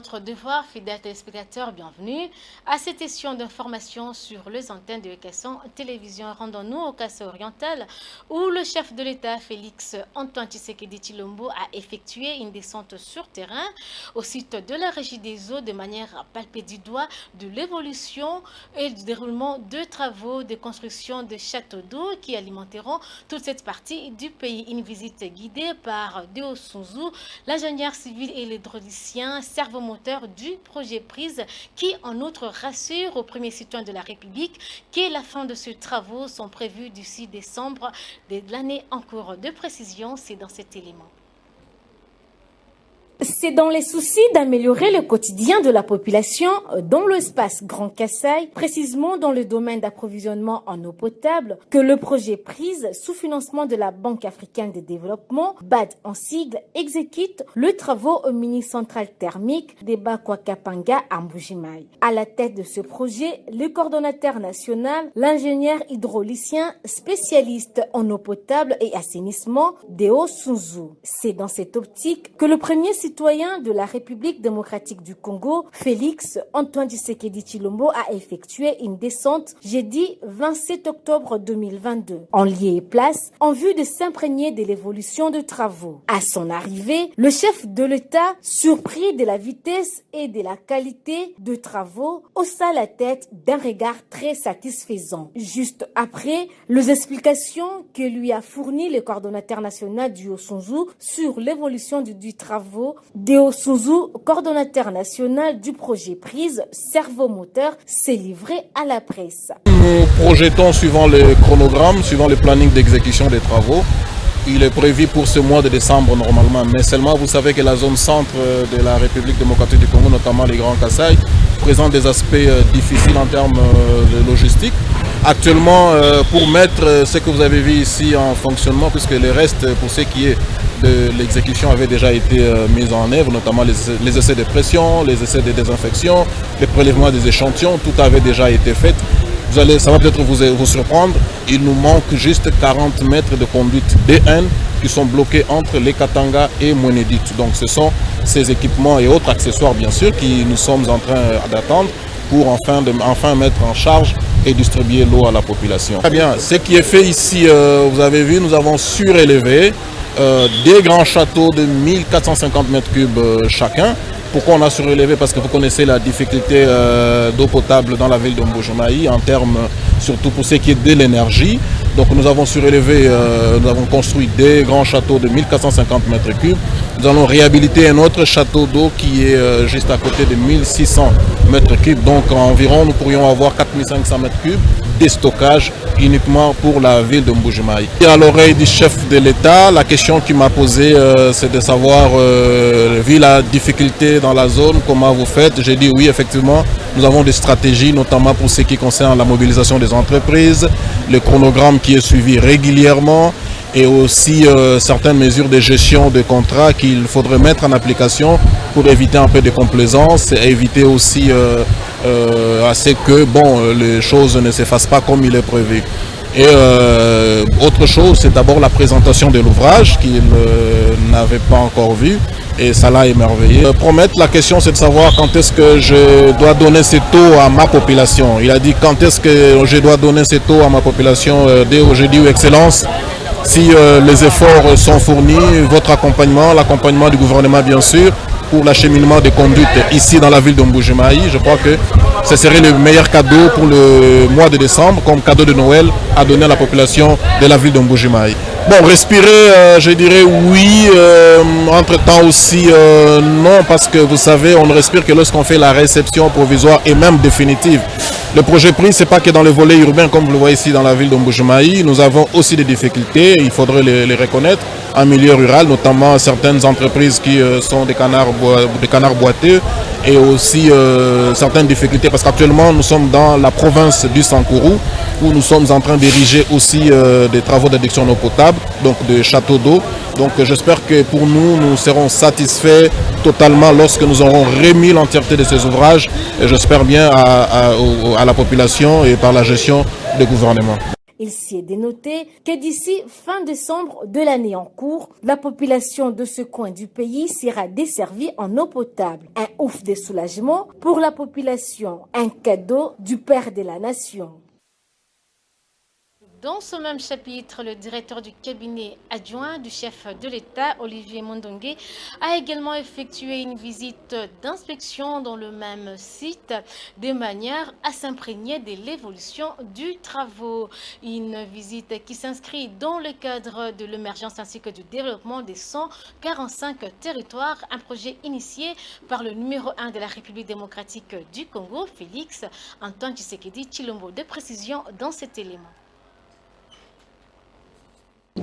notre devoir, fidèles téléspectateurs, bienvenue à cette session d'information sur les antennes de Kasson Télévision. Rendons-nous au Kasson oriental où le chef de l'État, Félix Antoine Tshisekedi Tshilombo, a effectué une descente sur terrain au site de la Régie des eaux de manière à palper du doigt de l'évolution et du déroulement de travaux de construction de châteaux d'eau qui alimenteront toute cette partie du pays. Une visite guidée par Deo Sunzu, l'ingénieur civil et l'hydraulicien servomoteur du projet Prise, qui en outre rassure aux premiers citoyens de la République que la fin de ces travaux sont prévus d'ici décembre de l'année en cours. De précision, c'est dans cet élément. C'est dans les soucis d'améliorer le quotidien de la population dans l'espace Grand Kassai, précisément dans le domaine d'approvisionnement en eau potable, que le projet Prise, sous financement de la Banque africaine de développement, BAD en sigle, exécute le travaux au mini-centrale thermique des Bakwakapanga à Mbujimayi. À la tête de ce projet, le coordonnateur national, l'ingénieur hydraulicien spécialiste en eau potable et assainissement, Deo Sunzu. C'est dans cette optique que le premier citoyen de la République démocratique du Congo, Félix Antoine Tshisekedi Tshilombo, a effectué une descente jeudi 27 octobre 2022 en lieu et place en vue de s'imprégner de l'évolution de travaux. À son arrivée, le chef de l'État, surpris de la vitesse et de la qualité de travaux, haussa la tête d'un regard très satisfaisant. Juste après, les explications que lui a fournies le coordonnateur national du Sunzu sur l'évolution du travaux, Deo Sunzu, coordonnateur national du projet Prise, servomoteur, s'est livré à la presse. Nous projetons suivant le chronogramme, suivant le planning d'exécution des travaux. Il est prévu pour ce mois de décembre normalement, mais seulement vous savez que la zone centre de la République démocratique du Congo, notamment les Grands Kassai, présente des aspects difficiles en termes de logistique. Actuellement, pour mettre ce que vous avez vu ici en fonctionnement, puisque le reste, pour ce qui est de l'exécution, avait déjà été mis en œuvre, notamment les essais de pression, les essais de désinfection, les prélèvements des échantillons, tout avait déjà été fait. Ça va peut-être vous surprendre, il nous manque juste 40 mètres de conduite DN qui sont bloqués entre les Katanga et Mwenedit. Donc ce sont ces équipements et autres accessoires bien sûr qui nous sommes en train d'attendre pour enfin mettre en charge et distribuer l'eau à la population. Très bien, ce qui est fait ici, vous avez vu, nous avons surélevé des grands châteaux de 1450 mètres cubes chacun. Pourquoi on a surélevé? Parce que vous connaissez la difficulté d'eau potable dans la ville de Mbujimayi en termes, surtout pour ce qui est de l'énergie. Donc nous avons surélevé, nous avons construit des grands châteaux de 1450 mètres cubes. Nous allons réhabiliter un autre château d'eau qui est juste à côté de 1600 mètres cubes. Donc environ nous pourrions avoir 4500 mètres cubes de stockage uniquement pour la ville de Mbujimayi. Et à l'oreille du chef de l'État, la question qu'il m'a posée, c'est de savoir, vu la difficulté dans la zone, comment vous faites? J'ai dit oui, effectivement, nous avons des stratégies, notamment pour ce qui concerne la mobilisation des entreprises, le chronogramme qui est suivi régulièrement et aussi certaines mesures de gestion de contrats qu'il faudrait mettre en application pour éviter un peu de complaisance et éviter aussi à ce que les choses ne se fassent pas comme il est prévu. Et autre chose, c'est d'abord la présentation de l'ouvrage qu'il n'avait pas encore vu. Et ça l'a émerveillé. Promettre, la question c'est de savoir quand est-ce que je dois donner cette eau à ma population. Il a dit quand est-ce que je dois donner cette eau à ma population. J'ai dit Excellence, si les efforts sont fournis, votre accompagnement, l'accompagnement du gouvernement bien sûr, pour l'acheminement des conduites ici dans la ville de Mbujimayi, je crois que ce serait le meilleur cadeau pour le mois de décembre comme cadeau de Noël à donner à la population de la ville de Mbujimayi. Bon, respirer, je dirais oui, entre-temps aussi non, parce que vous savez, on ne respire que lorsqu'on fait la réception provisoire et même définitive. Le projet Prise, ce n'est pas que dans le volet urbain, comme vous le voyez ici dans la ville de Mbujimayi, nous avons aussi des difficultés, il faudrait les reconnaître, en milieu rural, notamment certaines entreprises qui sont des canards boiteux, et aussi certaines difficultés, parce qu'actuellement nous sommes dans la province du Sankourou, où nous sommes en train d'ériger aussi des travaux d'adduction en eau potable, donc de châteaux d'eau. Donc j'espère que pour nous, nous serons satisfaits totalement lorsque nous aurons remis l'entièreté de ces ouvrages, et j'espère bien à la population et par la gestion du gouvernement. Il s'y est dénoté que d'ici fin décembre de l'année en cours, la population de ce coin du pays sera desservie en eau potable. Un ouf de soulagement pour la population, un cadeau du Père de la Nation. Dans ce même chapitre, le directeur du cabinet adjoint du chef de l'État, Olivier Mondongué, a également effectué une visite d'inspection dans le même site, de manière à s'imprégner de l'évolution du travaux. Une visite qui s'inscrit dans le cadre de l'émergence ainsi que du développement des 145 territoires, un projet initié par le numéro 1 de la République démocratique du Congo, Félix Antoine Tshisekedi Tshilombo. De précision dans cet élément.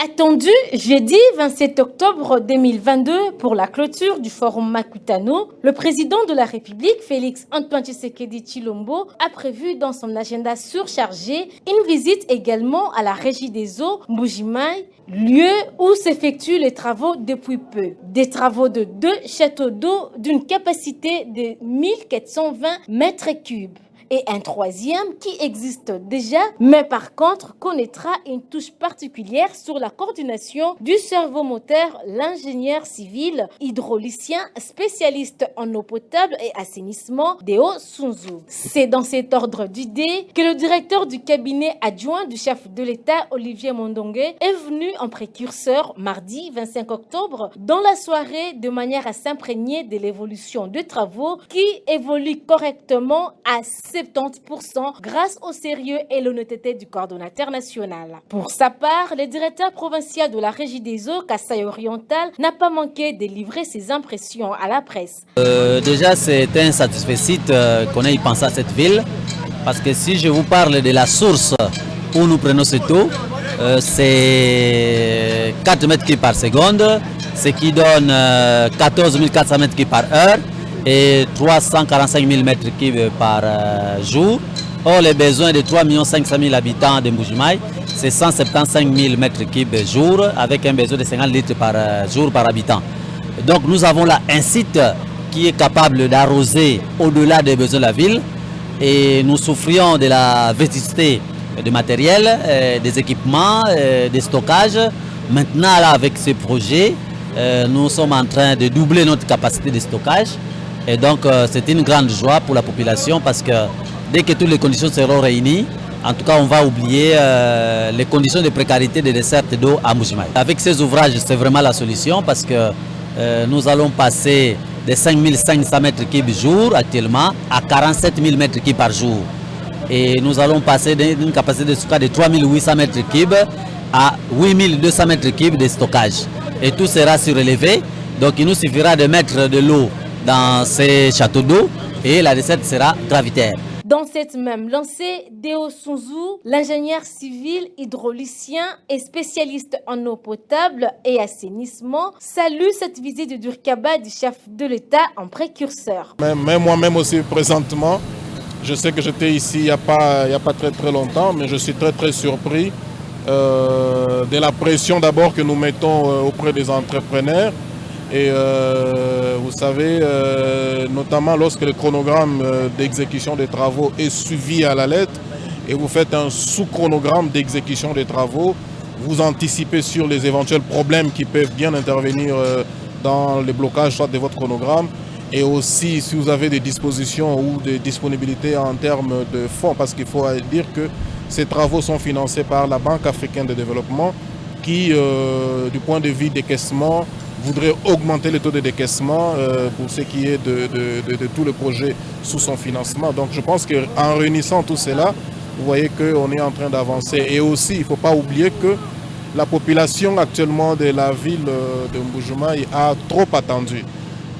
Attendu jeudi 27 octobre 2022 pour la clôture du forum Makutano, le président de la République, Félix Antoine Tshisekedi Tshilombo, a prévu dans son agenda surchargé une visite également à la Régie des eaux, Mbuji-Mayi, lieu où s'effectuent les travaux depuis peu. Des travaux de 2 châteaux d'eau d'une capacité de 1420 mètres cubes. Et un troisième qui existe déjà, mais par contre connaîtra une touche particulière sur la coordination du servomoteur, l'ingénieur civil hydraulicien spécialiste en eau potable et assainissement Deo Sunzu. C'est dans cet ordre d'idées que le directeur du cabinet adjoint du chef de l'État, Olivier Mondongué, est venu en précurseur mardi 25 octobre dans la soirée de manière à s'imprégner de l'évolution des travaux qui évoluent correctement à 70% grâce au sérieux et l'honnêteté du coordonnateur national. Pour sa part, le directeur provincial de la Régie des eaux, Kasaï Oriental, n'a pas manqué de livrer ses impressions à la presse. Déjà, c'est un satisfait qu'on ait pensé à cette ville, parce que si je vous parle de la source où nous prenons cette eau, c'est 4 mètres cubes par seconde, ce qui donne 14 400 mètres cubes par heure, et 345 000 mètres cubes par jour. Or, les besoins de 3 500 000 habitants de Mbuji-Mayi, c'est 175 000 mètres cubes jour, avec un besoin de 50 litres par jour par habitant. Donc, nous avons là un site qui est capable d'arroser au-delà des besoins de la ville, et nous souffrions de la vétusté du matériel, des équipements, des stockages. Maintenant, là, avec ce projet, nous sommes en train de doubler notre capacité de stockage. Et donc, c'est une grande joie pour la population parce que dès que toutes les conditions seront réunies, en tout cas, on va oublier les conditions de précarité des dessertes d'eau à Mbuji-Mayi. Avec ces ouvrages, c'est vraiment la solution parce que nous allons passer de 5 500 mètres cubes jour actuellement à 47 000 mètres cubes par jour. Et nous allons passer d'une capacité de stockage de 3 800 mètres cubes à 8 200 mètres cubes de stockage. Et tout sera surélevé, donc il nous suffira de mettre de l'eau dans ces châteaux d'eau et la recette sera gravitaire. Dans cette même lancée, Deo Sunzu, l'ingénieur civil hydraulicien et spécialiste en eau potable et assainissement, salue cette visite du Durkaba du chef de l'État en précurseur. Mais moi-même aussi présentement, je sais que j'étais ici il n'y a pas très longtemps, mais je suis très surpris de la pression d'abord que nous mettons auprès des entrepreneurs. Et vous savez, notamment lorsque le chronogramme d'exécution des travaux est suivi à la lettre et vous faites un sous-chronogramme d'exécution des travaux, vous anticipez sur les éventuels problèmes qui peuvent bien intervenir dans les blocages soit de votre chronogramme et aussi si vous avez des dispositions ou des disponibilités en termes de fonds, parce qu'il faut dire que ces travaux sont financés par la Banque africaine de développement qui, du point de vue décaissement, voudrait augmenter le taux de décaissement pour ce qui est de tout le projet sous son financement. Donc je pense qu'en réunissant tout cela, vous voyez qu'on est en train d'avancer. Et aussi, il ne faut pas oublier que la population actuellement de la ville de Mbuji-Mayi a trop attendu.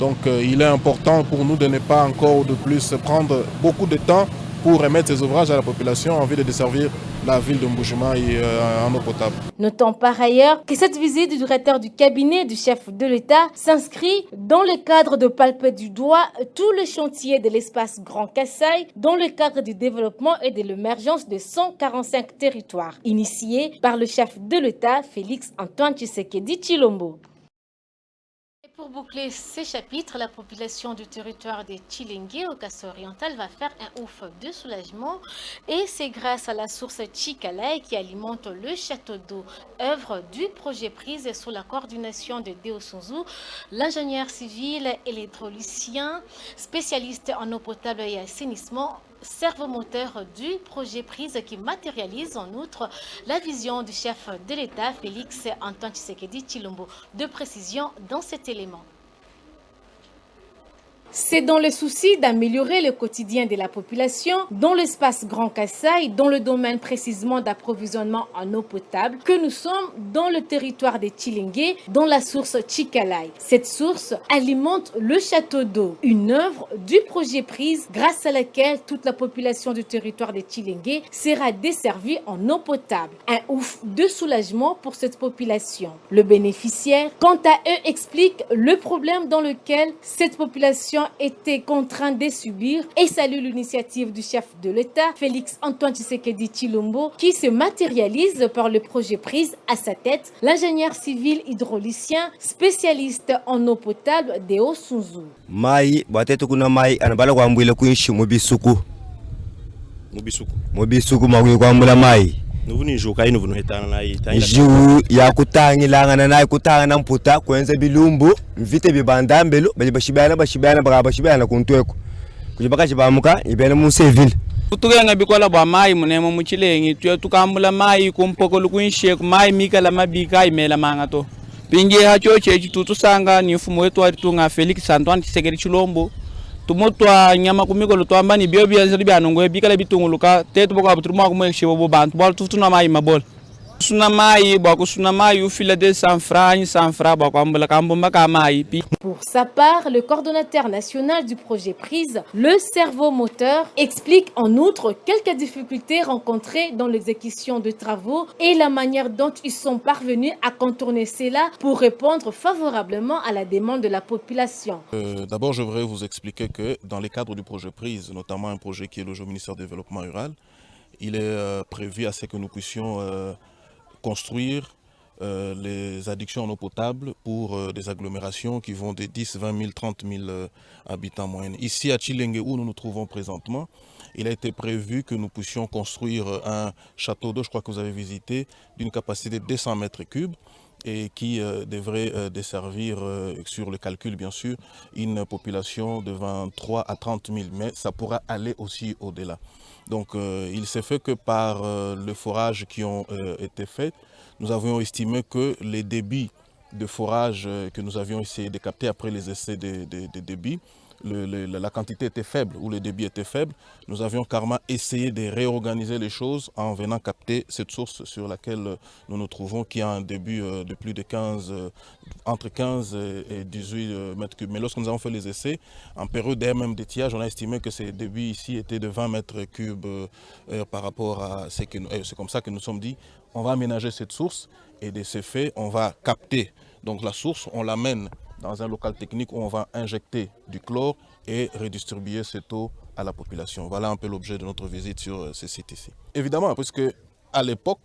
Donc il est important pour nous de ne pas encore de plus prendre beaucoup de temps pour remettre ces ouvrages à la population en vue de desservir la ville de Mbuji-Mayi en eau potable. Notons par ailleurs que cette visite du directeur du cabinet du chef de l'État s'inscrit dans le cadre de palper du doigt tout le chantier de l'espace Grand Kasaï dans le cadre du développement et de l'émergence de 145 territoires, initié par le chef de l'État, Félix Antoine Tshisekedi Tshilombo. Pour boucler ces chapitres, la population du territoire de Tchilengue au Kasso oriental va faire un ouf de soulagement et c'est grâce à la source Tchikalai qui alimente le château d'eau, œuvre du projet prise sous la coordination de Deo Sunzu, l'ingénieur civil et l'hydraulicien, spécialiste en eau potable et assainissement, servomoteur du projet prise qui matérialise en outre la vision du chef de l'État, Félix Antoine Tshisekedi Tshilombo. De précision dans cet élément. C'est dans le souci d'améliorer le quotidien de la population dans l'espace Grand Kassai, dans le domaine précisément d'approvisionnement en eau potable, que nous sommes dans le territoire de Tchilengue, dans la source Tchikalai. Cette source alimente le château d'eau, une œuvre du projet prise grâce à laquelle toute la population du territoire de Tchilengue sera desservie en eau potable. Un ouf de soulagement pour cette population. Le bénéficiaire, quant à eux, explique le problème dans lequel cette population était contraint de subir et salue l'initiative du chef de l'État, Félix Antoine Tshisekedi Tshilombo, qui se matérialise par le projet prise à sa tête, l'ingénieur civil hydraulicien spécialiste en eau potable Deo Sunzu. Mai batetu kuna mai anabala kwambwile kuishi mubisuku kwambula mai Jiu ya kutangilanga na kutanga mputa kwenze bilumbu mvite bibandambelo bashibana kuntweko kujibaka chibamuka ibene mu civil tukenga bikola bwa mai munemo muchilengi tyo tukambula mai kumpokolo kuinshe mai mikala mabika imela mangato pinge hacho chechi tutusanga ni mfumo wetu alitunga Felix Antoine Tshisekedi Tshilombo tumotwa nyama kumikolo twamba ni byo byazali byanongo bikala bitunguluka tetu boko abuturuma kumwekshebo bo bantu bwa tutuna mai mabol Pour sa part, le coordonnateur national du projet prise, le servomoteur, explique en outre quelques difficultés rencontrées dans l'exécution de travaux et la manière dont ils sont parvenus à contourner cela pour répondre favorablement à la demande de la population. D'abord, je voudrais vous expliquer que dans les cadres du projet prise, notamment un projet qui est logé au ministère du Développement rural, il est prévu à ce que nous puissions construire les addictions en eau potable pour des agglomérations qui vont de 10, 20 000, 30 000 habitants moyenne. Ici à Tchilengue où nous nous trouvons présentement, il a été prévu que nous puissions construire un château d'eau, je crois que vous avez visité, d'une capacité de 200 mètres cubes et qui devrait desservir, sur le calcul bien sûr, une population de 23 à 30 000, mais ça pourra aller aussi au-delà. Donc il s'est fait que par le forage qui ont été faits, nous avions estimé que les débits de forage que nous avions essayé de capter après les essais de débit, la quantité était faible ou le débit était faible. Nous avions carrément essayé de réorganiser les choses en venant capter cette source sur laquelle nous nous trouvons, qui a un débit de plus de entre 15 et 18 mètres cubes. Mais lorsque nous avons fait les essais, en période même d'étiage, on a estimé que ces débits ici étaient de 20 mètres cubes par rapport à ce que c'est comme ça que nous nous sommes dit, on va aménager cette source et de ce fait, on va capter. Donc la source, on l'amène dans un local technique où on va injecter du chlore et redistribuer cette eau à la population. Voilà un peu l'objet de notre visite sur ce site ici. Évidemment, parce que à l'époque,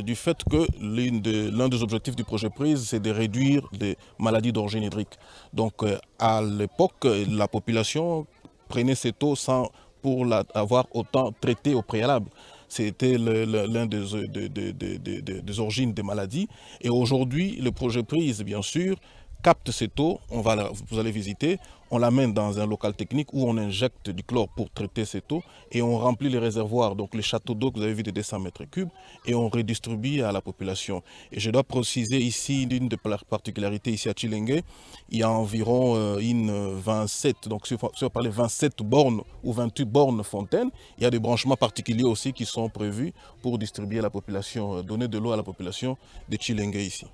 du fait que l'un des objectifs du projet prise, c'est de réduire les maladies d'origine hydrique. Donc à l'époque, la population prenait cette eau sans pour l'avoir autant traitée au préalable. C'était l'un des origines des maladies. Et aujourd'hui, le projet prise, bien sûr, capte cette eau, vous allez visiter, on l'amène dans un local technique où on injecte du chlore pour traiter cette eau et on remplit les réservoirs, donc les châteaux d'eau que vous avez vu de 200 mètres cubes et on redistribue à la population. Et je dois préciser ici une des particularités ici à Tchilengue, il y a environ 27, donc si on parle 27 bornes ou 28 bornes fontaines, il y a des branchements particuliers aussi qui sont prévus pour distribuer à la population, donner de l'eau à la population de Tchilengue ici.